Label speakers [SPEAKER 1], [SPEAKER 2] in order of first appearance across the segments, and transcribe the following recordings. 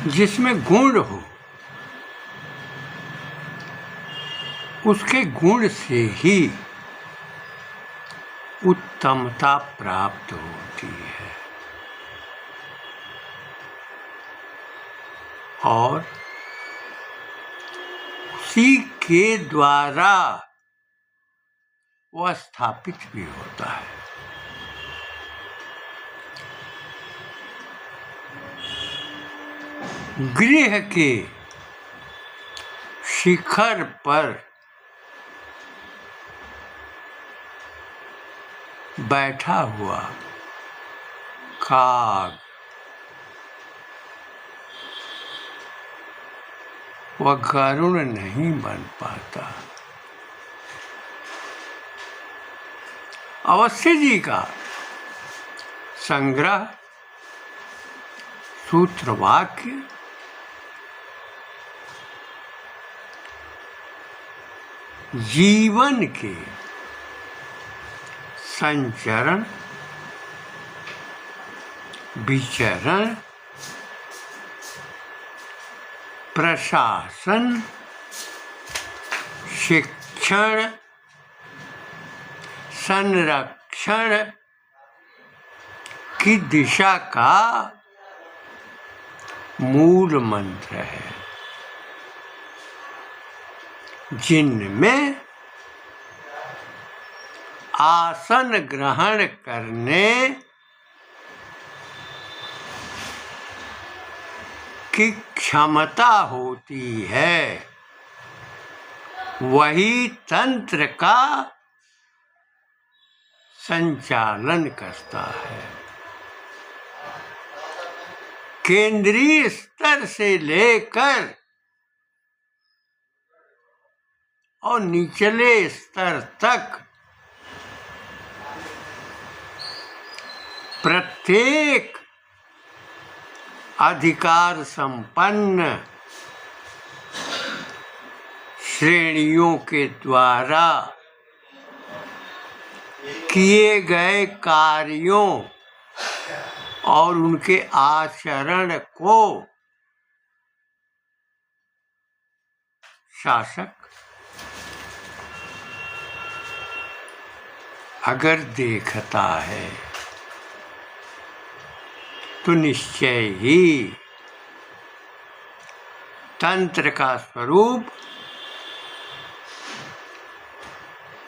[SPEAKER 1] जिसमें गुण हो उसके गुण से ही उत्तमता प्राप्त होती है और उसी के द्वारा वह स्थापित भी होता है। गृह के शिखर पर बैठा हुआ काग वह गरुड़ नहीं बन पाता। अवस्थी जी का संग्रह सूत्र वाक्य जीवन के संचरण विचरण प्रशासन शिक्षण संरक्षण की दिशा का मूल मंत्र है, जिनमें आसन ग्रहण करने की क्षमता होती है, वही तंत्र का संचालन करता है। केंद्रीय स्तर से लेकर और निचले स्तर तक प्रत्येक अधिकार संपन्न श्रेणियों के द्वारा किए गए कार्यों और उनके आचरण को शासक अगर देखता है तो निश्चय ही तंत्र का स्वरूप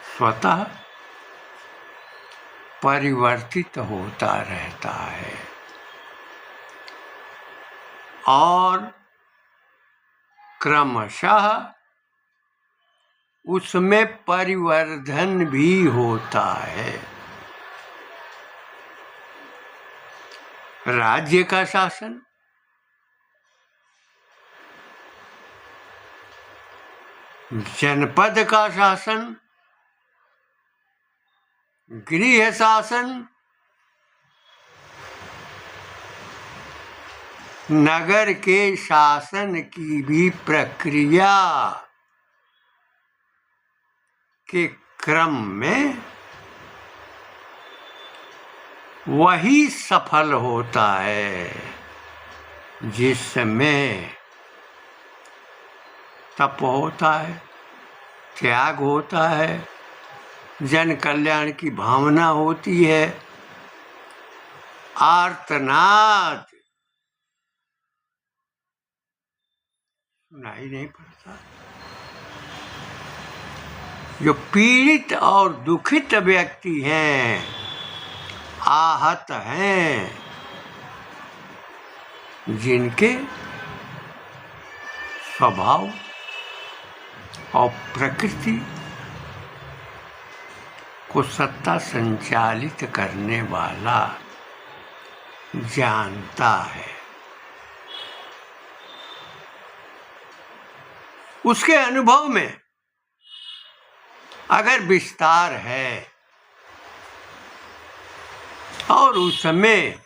[SPEAKER 1] स्वतः परिवर्तित होता रहता है और क्रमशः उसमें परिवर्धन भी होता है। राज्य का शासन जनपद का शासन गृह शासन नगर के शासन की भी प्रक्रिया के क्रम में वही सफल होता है जिसमें तप होता है, त्याग होता है, जन कल्याण की भावना होती है, आर्तनाद सुनाई नहीं पड़ता। जो पीड़ित और दुखित व्यक्ति हैं, आहत हैं, जिनके स्वभाव और प्रकृति को सत्ता संचालित करने वाला जानता है, उसके अनुभव में अगर विस्तार है और उसमें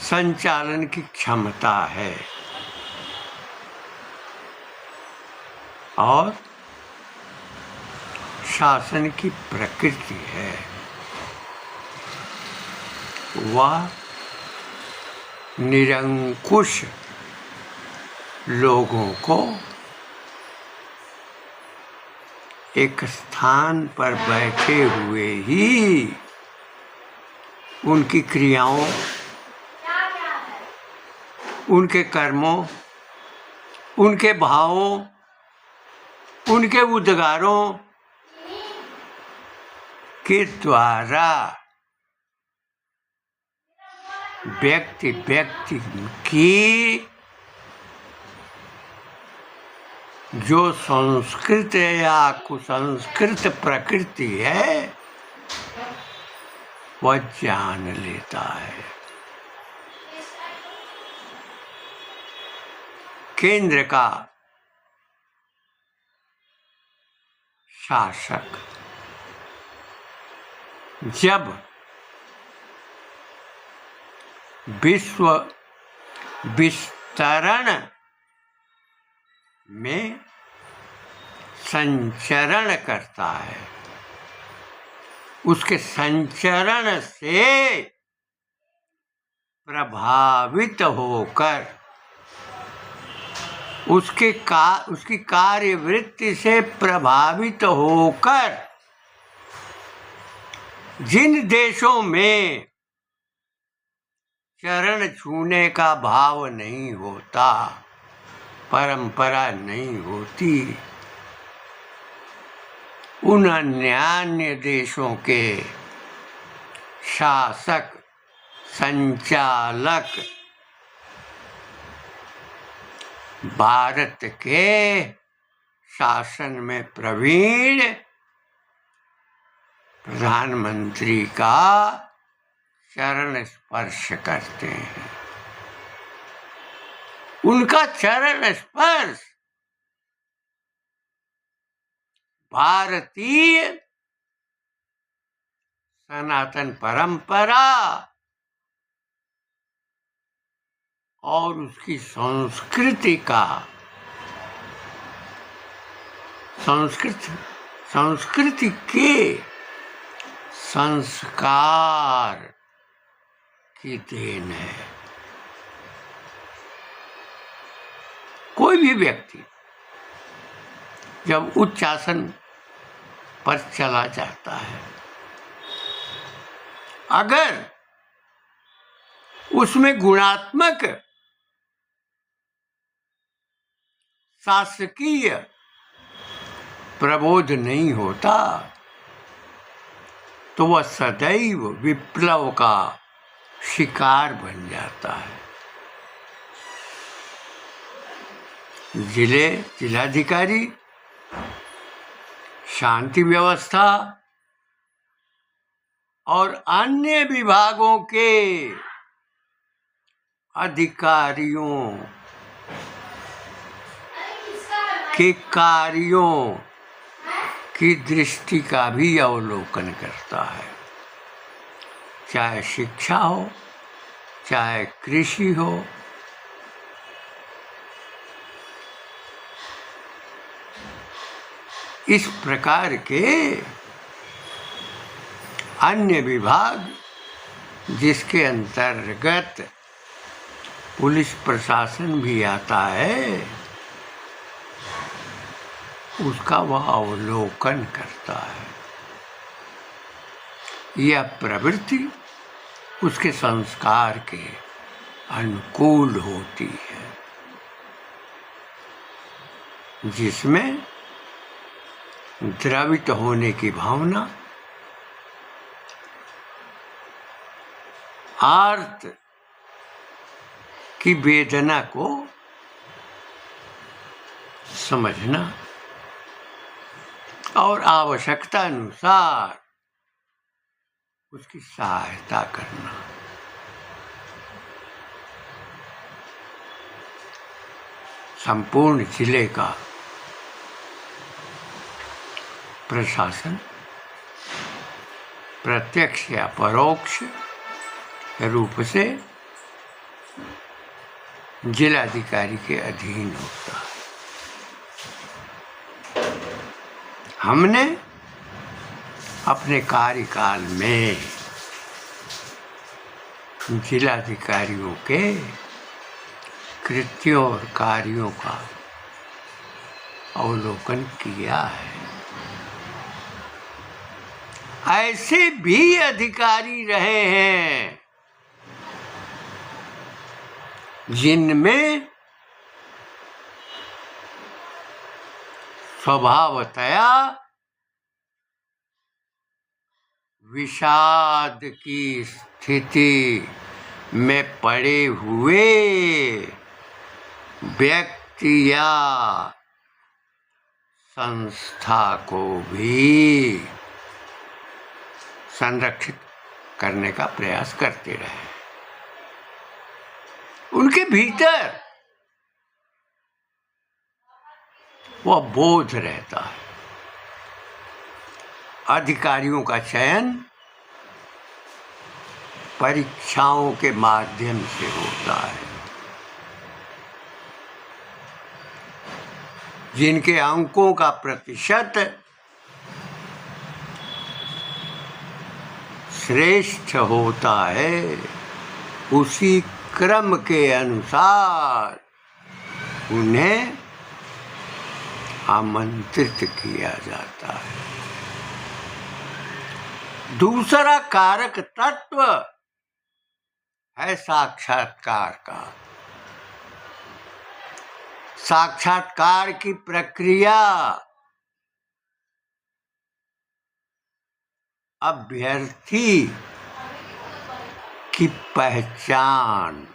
[SPEAKER 1] संचालन की क्षमता है और शासन की प्रकृति है, वह निरंकुश लोगों को एक स्थान पर बैठे हुए ही उनकी क्रियाओं, उनके कर्मों, उनके भावों, उनके उद्गारों के द्वारा व्यक्ति की जो संस्कृत या कुसंस्कृत प्रकृति है वह जान लेता है। केंद्र का शासक जब विश्व विस्तरण में संचरण करता है, उसके संचरण से प्रभावित होकर उसकी कार्यवृत्ति से प्रभावित होकर जिन देशों में चरण छूने का भाव नहीं होता, परंपरा नहीं होती, उन अन्य देशों के शासक, संचालक भारत के शासन में प्रवीण प्रधानमंत्री का चरण स्पर्श करते हैं। उनका चरण स्पर्श भारतीय सनातन परंपरा और उसकी संस्कृति के संस्कार की देन है। कोई भी व्यक्ति जब उच्च आसन पर चला जाता है, अगर उसमें गुणात्मक शासकीय प्रबोध नहीं होता तो वह सदैव विप्लव का शिकार बन जाता है। जिलाधिकारी शांति व्यवस्था और अन्य विभागों के अधिकारियों के कार्यों की दृष्टि का भी अवलोकन करता है, चाहे शिक्षा हो, चाहे कृषि हो, इस प्रकार के अन्य विभाग जिसके अंतर्गत पुलिस प्रशासन भी आता है, उसका वह अवलोकन करता है। यह प्रवृत्ति उसके संस्कार के अनुकूल होती है, जिसमें द्रवित होने की भावना, आर्त की वेदना को समझना और आवश्यकता अनुसार उसकी सहायता करना, संपूर्ण जिले का प्रशासन प्रत्यक्ष या परोक्ष रूप से जिलाधिकारी के अधीन होता है। हमने अपने कार्यकाल में जिलाधिकारियों के कृत्यों और कार्यों का अवलोकन किया है। ऐसे भी अधिकारी रहे हैं जिनमें स्वभावतया विषाद की स्थिति में पड़े हुए व्यक्ति या संस्था को भी संरक्षित करने का प्रयास करते रहे। उनके भीतर वह बोध रहता है। अधिकारियों का चयन परीक्षाओं के माध्यम से होता है। जिनके अंकों का प्रतिशत श्रेष्ठ होता है, उसी क्रम के अनुसार उन्हें आमंत्रित किया जाता है। दूसरा कारक तत्व है साक्षात्कार का। साक्षात्कार की प्रक्रिया अभ्यर्थी की पहचान,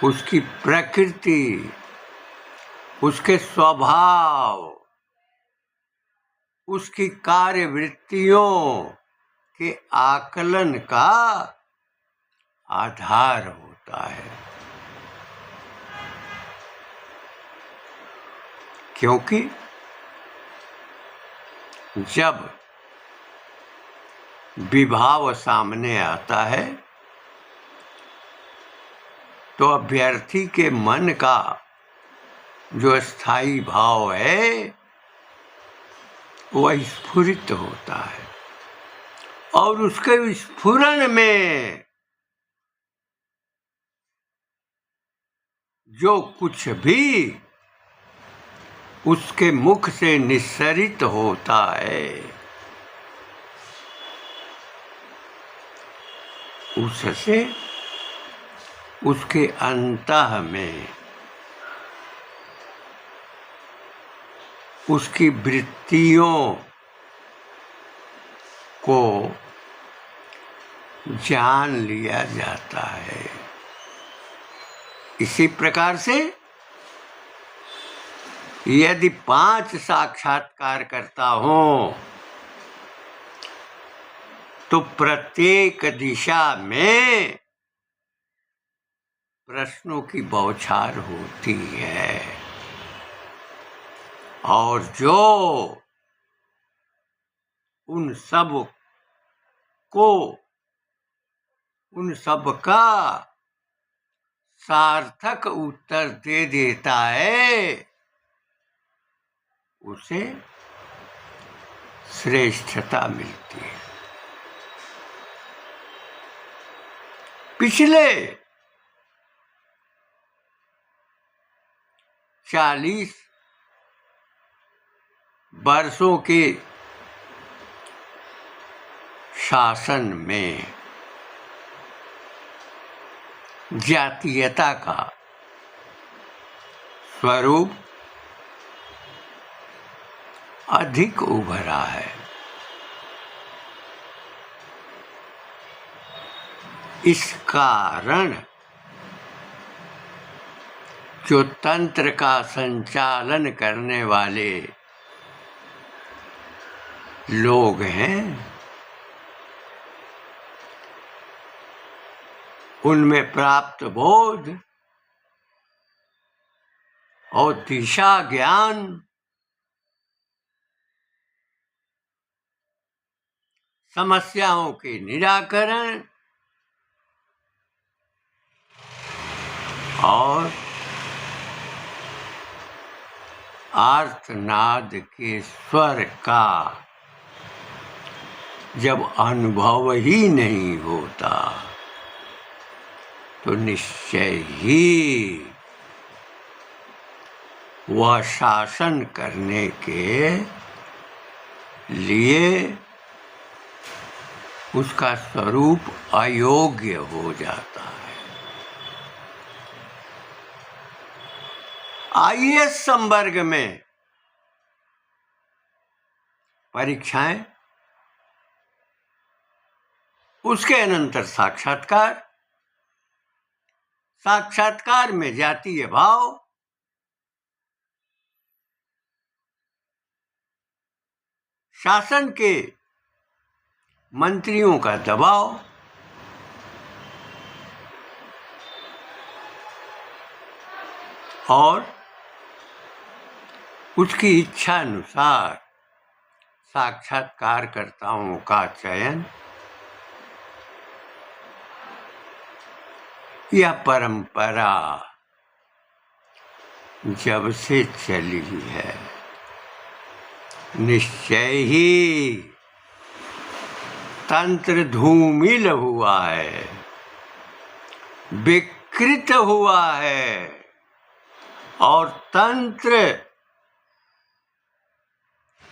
[SPEAKER 1] उसकी प्रकृति, उसके स्वभाव, उसकी कार्यवृत्तियों के आकलन का आधार होता है। क्योंकि जब विभाव सामने आता है तो अभ्यर्थी के मन का जो स्थायी भाव है वह स्फुरित होता है और उसके स्फुरन में जो कुछ भी उसके मुख से निस्सरित होता है उससे उसके अंतः में उसकी वृत्तियों को जान लिया जाता है। इसी प्रकार से यदि 5 साक्षात्कार करता हूं तो प्रत्येक दिशा में प्रश्नों की बौछार होती है और जो उन सब का सार्थक उत्तर दे देता है उसे श्रेष्ठता मिलती है। पिछले 40 वर्षों के शासन में जातीयता का स्वरूप अधिक उभरा है। इस कारण जो तंत्र का संचालन करने वाले लोग हैं उनमें प्राप्त बोध और दिशा ज्ञान समस्याओं के निराकरण और आर्तनाद के स्वर का जब अनुभव ही नहीं होता तो निश्चय ही वह शासन करने के लिए उसका स्वरूप अयोग्य हो जाता है। आईएएस संवर्ग में परीक्षाएं, उसके अनंतर साक्षात्कार, साक्षात्कार में जातीय भाव, शासन के मंत्रियों का दबाव, और उसकी इच्छा अनुसार साक्षात्कारकर्ताओं का चयन, यह परंपरा जब से चली है, निश्चय ही तंत्र धूमिल हुआ है, विकृत हुआ है, और तंत्र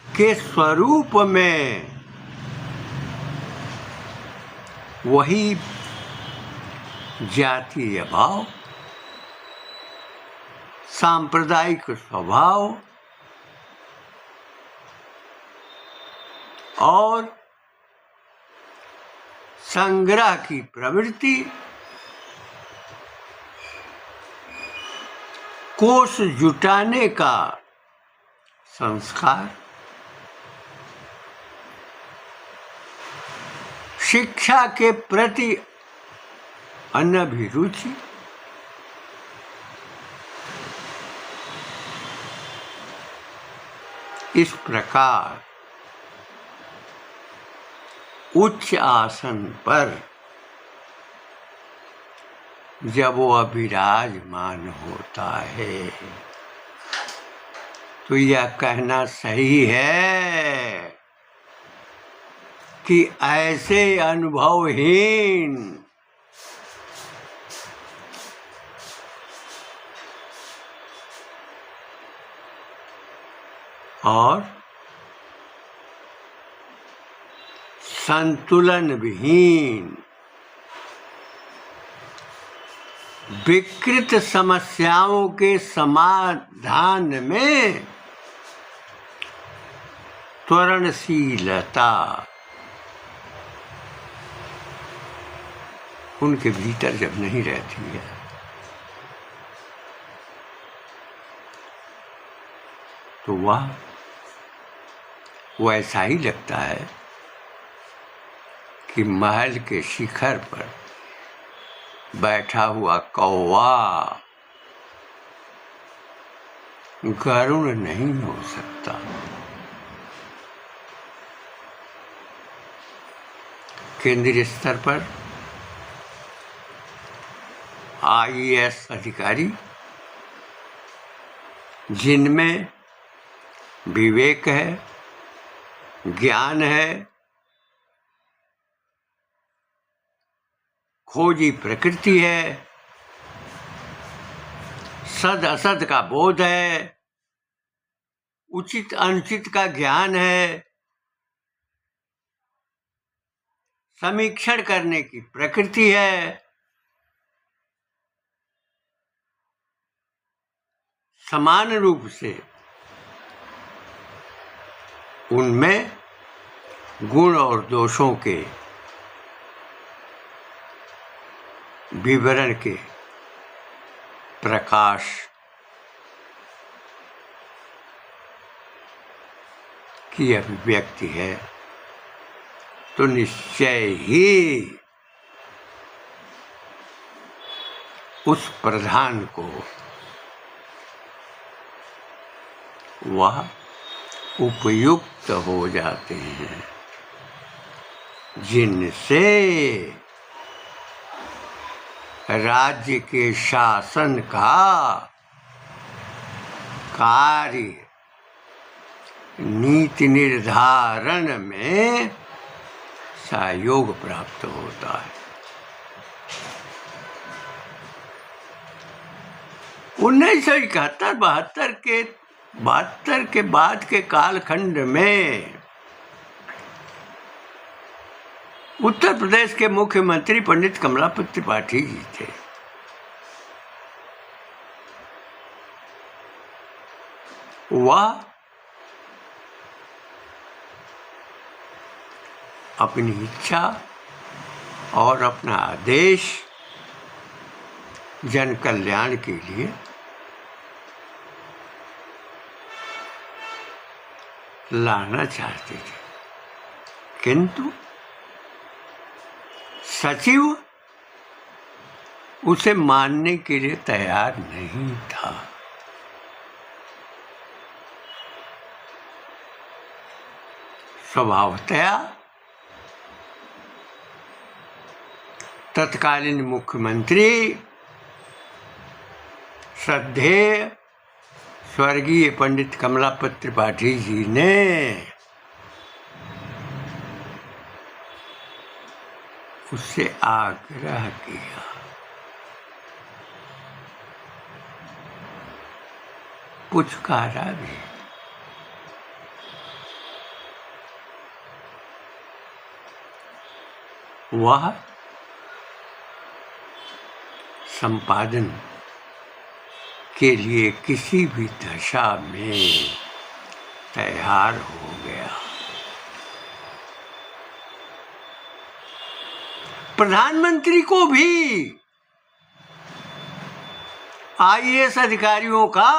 [SPEAKER 1] के स्वरूप में वही जातीय भाव, सांप्रदायिक स्वभाव और संग्रह की प्रवृत्ति, कोष जुटाने का संस्कार, शिक्षा के प्रति अनभिरुचि, इस प्रकार उच्च आसन पर जब वो विराजमान होता है तो यह कहना सही है कि ऐसे अनुभवहीन और संतुलन विहीन विकृत समस्याओं के समाधान में त्वरणशीलता उनके भीतर जब नहीं रहती है तो वह ऐसा ही लगता है कि महल के शिखर पर बैठा हुआ कौवा गरुड़ नहीं हो सकता। केंद्रीय स्तर पर आईएएस अधिकारी जिनमें विवेक है, ज्ञान है, खोजी प्रकृति है, सद असद का बोध है, उचित अनुचित का ज्ञान है, समीक्षण करने की प्रकृति है, समान रूप से उनमें गुण और दोषों के विवरण के प्रकाश की अभिव्यक्ति है तो निश्चय ही उस प्रधान को वह उपयुक्त हो जाते हैं जिनसे राज्य के शासन का कार्य नीति निर्धारण में सहयोग प्राप्त होता है। 1971-72 के बाद के कालखंड में उत्तर प्रदेश के मुख्यमंत्री पंडित कमलापति त्रिपाठी जी थे। वह अपनी इच्छा और अपना आदेश जन कल्याण के लिए लाना चाहते थे, किंतु सचिव उसे मानने के लिए तैयार नहीं था। स्वभावतया तत्कालीन मुख्यमंत्री श्रद्धेय स्वर्गीय पंडित कमलापति त्रिपाठी जी ने उससे आग्रह किया, पुचकारा भी। वह संपादन के लिए किसी भी दशा में तैयार हो गया। प्रधानमंत्री को भी आईएएस अधिकारियों का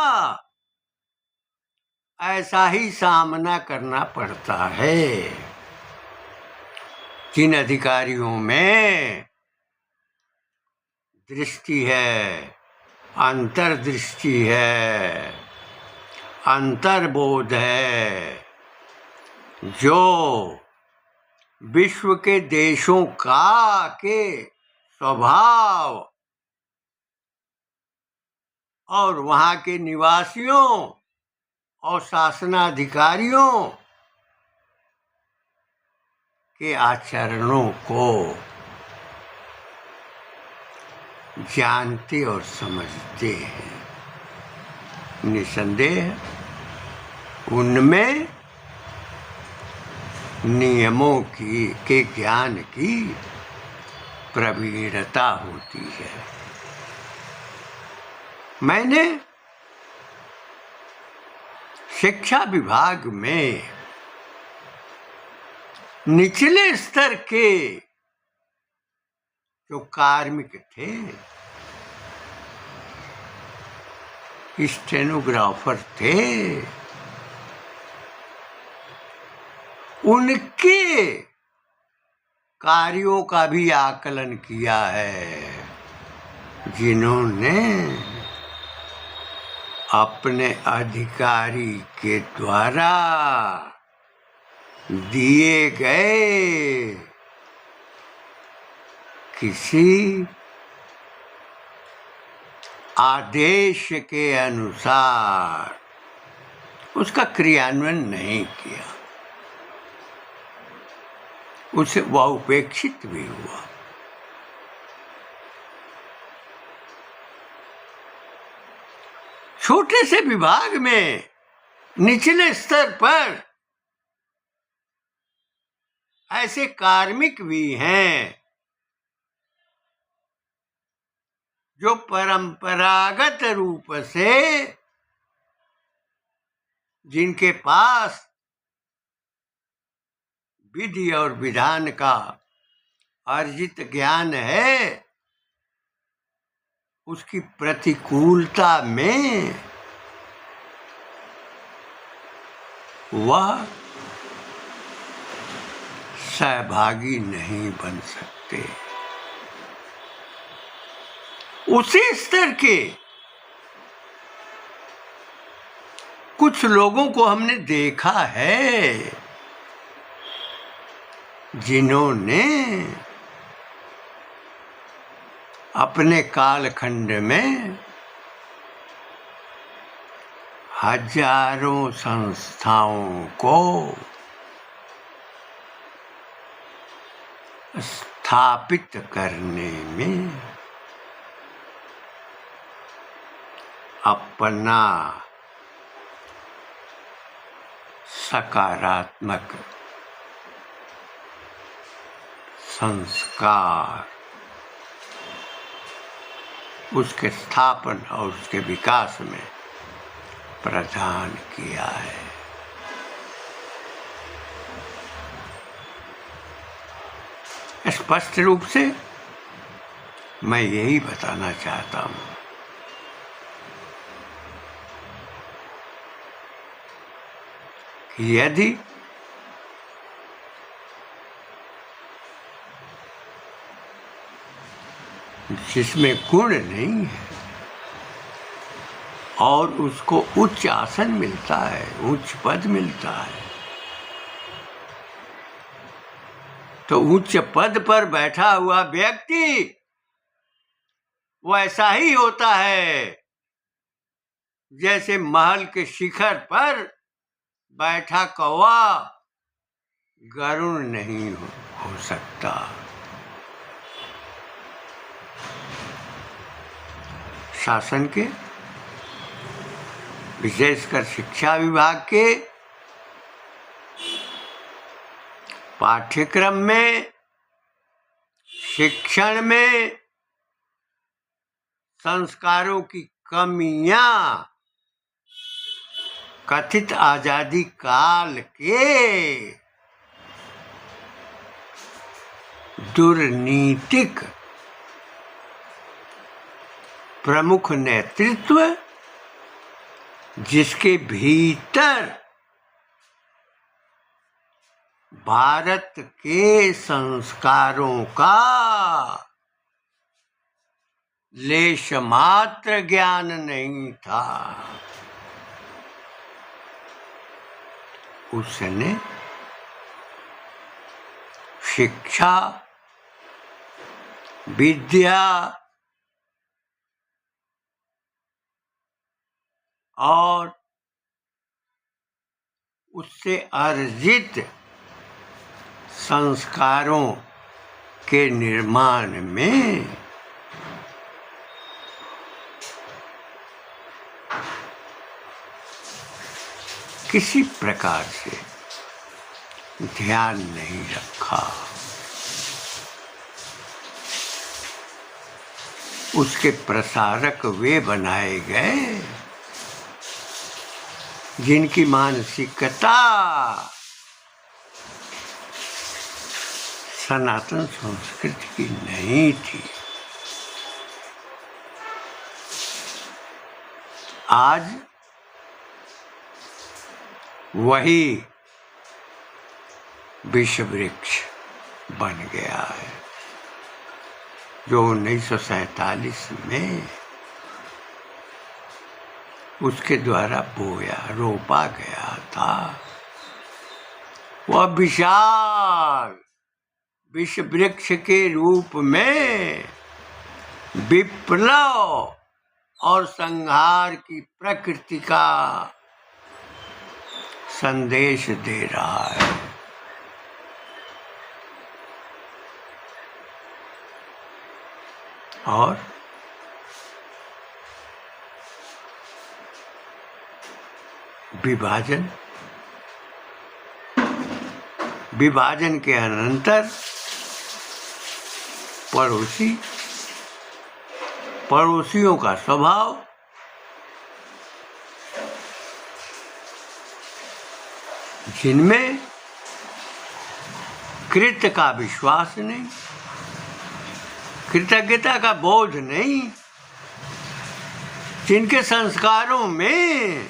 [SPEAKER 1] ऐसा ही सामना करना पड़ता है। जिन अधिकारियों में दृष्टि है, अंतर्दृष्टि है, अंतर्बोध है, जो विश्व के देशों के स्वभाव और वहाँ के निवासियों और शासनाधिकारियों के आचरणों को जानते और समझते हैं। निसंदेह उनमें नियमों के ज्ञान की प्रवीणता होती है। मैंने शिक्षा विभाग में निचले स्तर के जो कार्मिक थे, स्टेनोग्राफर थे, उनके कार्यों का भी आकलन किया है, जिन्होंने अपने अधिकारी के द्वारा दिए गए किसी आदेश के अनुसार उसका क्रियान्वयन नहीं किया, उसे वह उपेक्षित भी हुआ। छोटे से विभाग में निचले स्तर पर ऐसे कार्मिक भी हैं जो परंपरागत रूप से जिनके पास विधि और विधान का अर्जित ज्ञान है, उसकी प्रतिकूलता में वह सहभागी नहीं बन सकते। उसी स्तर के कुछ लोगों को हमने देखा है जिन्होंने अपने कालखंड में हजारों संस्थाओं को स्थापित करने में अपना सकारात्मक संस्कार उसके स्थापन और उसके विकास में प्रदान किया है। स्पष्ट रूप से मैं यही बताना चाहता हूँ कि यदि जिसमें गुण नहीं है और उसको उच्च आसन मिलता है, उच्च पद मिलता है, तो उच्च पद पर बैठा हुआ व्यक्ति वैसा ही होता है जैसे महल के शिखर पर बैठा कौवा गरुड़ नहीं हो सकता। शासन के, विशेषकर शिक्षा विभाग के पाठ्यक्रम में, शिक्षण में संस्कारों की कमियां कथित आजादी काल के दुर्नीतिक प्रमुख नेतृत्व, जिसके भीतर भारत के संस्कारों का लेश मात्र ज्ञान नहीं था, उसने शिक्षा, विद्या और उससे अर्जित संस्कारों के निर्माण में किसी प्रकार से ध्यान नहीं रखा। उसके प्रसारक वे बनाए गए जिनकी मानसिकता सनातन संस्कृति की नहीं थी। आज वही विश्व वृक्ष बन गया है जो 1947 में उसके द्वारा रोपा गया था। वह विशाल विश्व वृक्ष के रूप में विप्लव और संहार की प्रकृति का संदेश दे रहा है। और विभाजन के अनंतर पड़ोसियों का स्वभाव जिनमें कृत्य का विश्वास नहीं, कृतज्ञता का बोध नहीं, जिनके संस्कारों में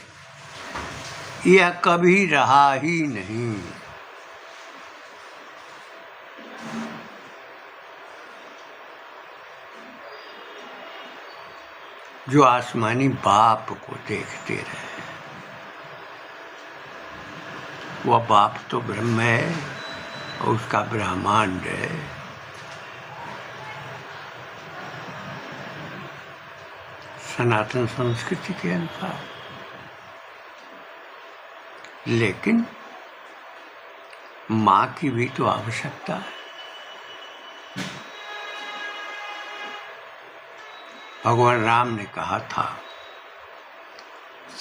[SPEAKER 1] यह कभी रहा ही नहीं। जो आसमानी बाप को देखते रहे, वह बाप तो ब्रह्म है और उसका ब्रह्मांड है। सनातन संस्कृति के अनुसार, लेकिन माँ की भी तो आवश्यकता है। भगवान राम ने कहा था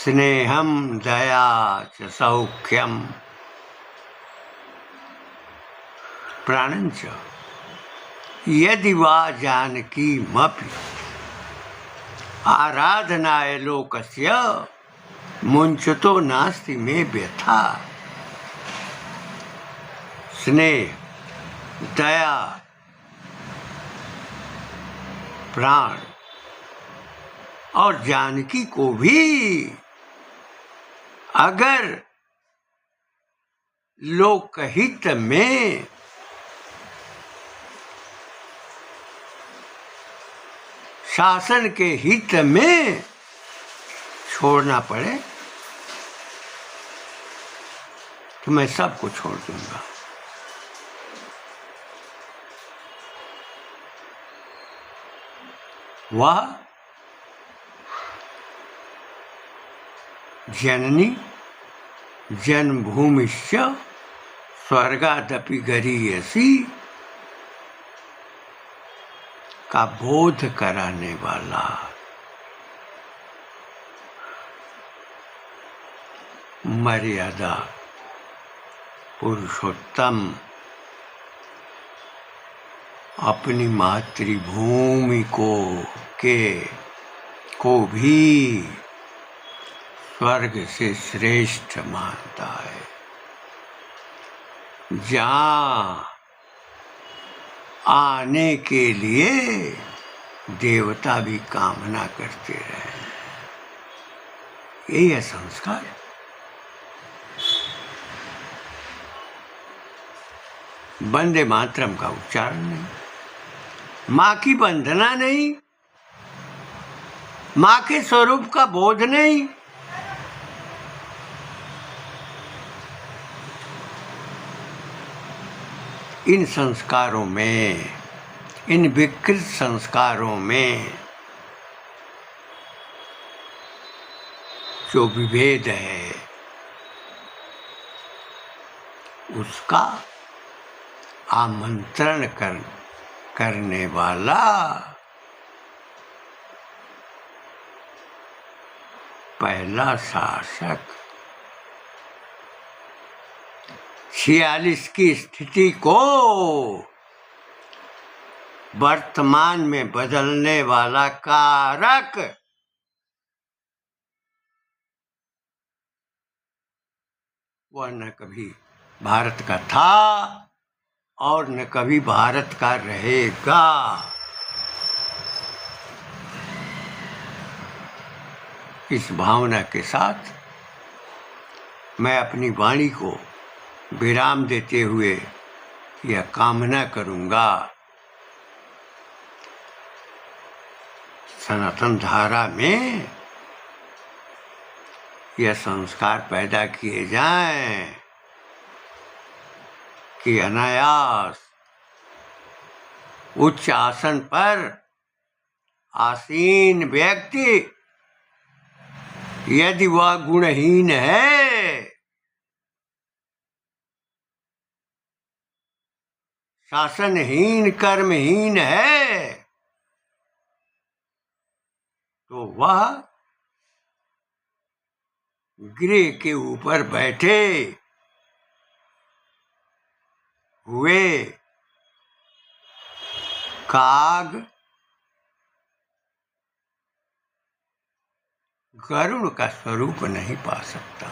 [SPEAKER 1] स्नेहम दया च सौख्यम प्राणंच यदि वा जानकी मपि आराधनाय लोकस्य मुंचतो नास्ति मे व्यथा। स्नेह, दया, प्राण और जानकी को भी अगर लोकहित में शासन के हित में छोड़ना पड़े तो मैं सबको छोड़ दूंगा। वह जननी जन्मभूमिश्च स्वर्गादपि गरीयसी का बोध कराने वाला मर्यादा पुरुषोत्तम अपनी मातृभूमि को भी स्वर्ग से श्रेष्ठ मानता है, जहाँ आने के लिए देवता भी कामना करते रहे। यही है संस्कार। वंदे मातरम का उच्चारण नहीं, माँ की वंदना नहीं, माँ के स्वरूप का बोध नहीं। इन संस्कारों में, इन विकृत संस्कारों में जो विभेद है उसका आमंत्रण करने वाला पहला शासक 46 की स्थिति को वर्तमान में बदलने वाला कारक वह न कभी भारत का था और न कभी भारत का रहेगा। इस भावना के साथ मैं अपनी वाणी को विराम देते हुए यह कामना करूंगा, सनातन धारा में यह संस्कार पैदा किए जाएं कि अनायास उच्च आसन पर आसीन व्यक्ति यदि वह गुणहीन है, शासनहीन, कर्महीन है, तो वह गृह के ऊपर बैठे हुए काग गरुड़ का स्वरूप नहीं पा सकता।